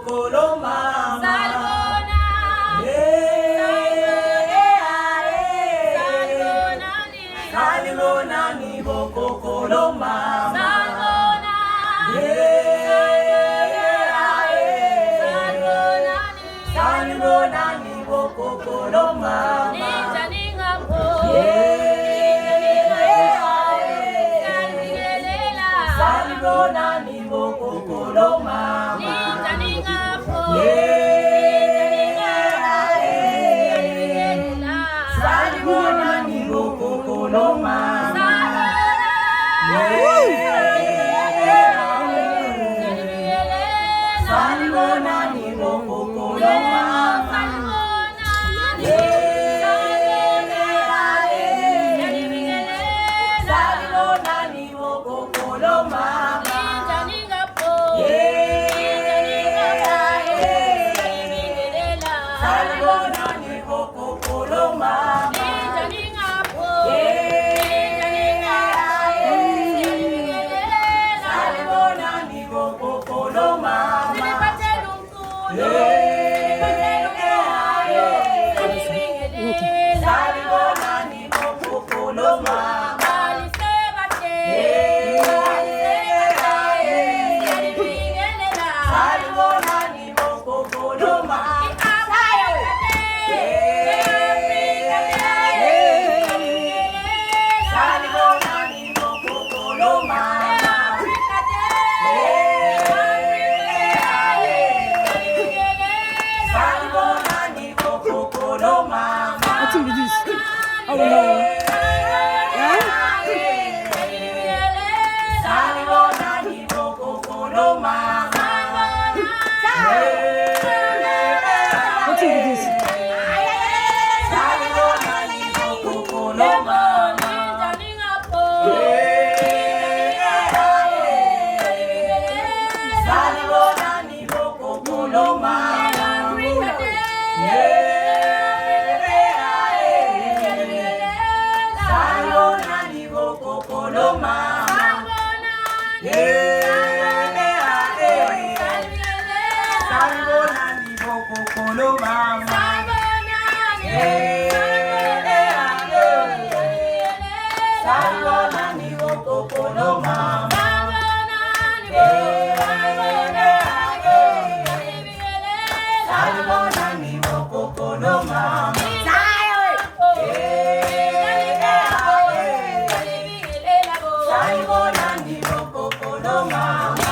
kokolo mama. Salbona. Salbona ni kokolo mama. Salbona. Salbona ni kokolo mama. Ninja ningapo. Salbona ni kokolo mama. Ninja ningapo. Salbona ni kokolo mama. Salbona ni kokolo mama. Salbona ni kokolo mama. Salbona ni kokolo mama. Salbona ni kokolo mama. Salbona ni kokolo mama. Salbona ni kokolo mama. Salbona ni kokolo mama. Salbona ni kokolo mama. I think it is. Oh no. Yeah? Salbona ni kokolo mama. I think it is. Salbona ni kokolo mama. Salbona ni kokolo mama. Salbona ni kokolo mama. Salbona ni kokolo mama. Salbona ni kokolo mama. Salbona ni kokolo mama. Salbona ni kokolo mama.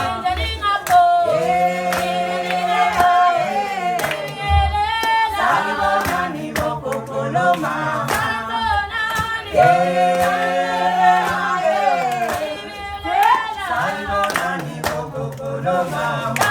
Salbona ni kokolo mama. Salbona ni kokolo mama.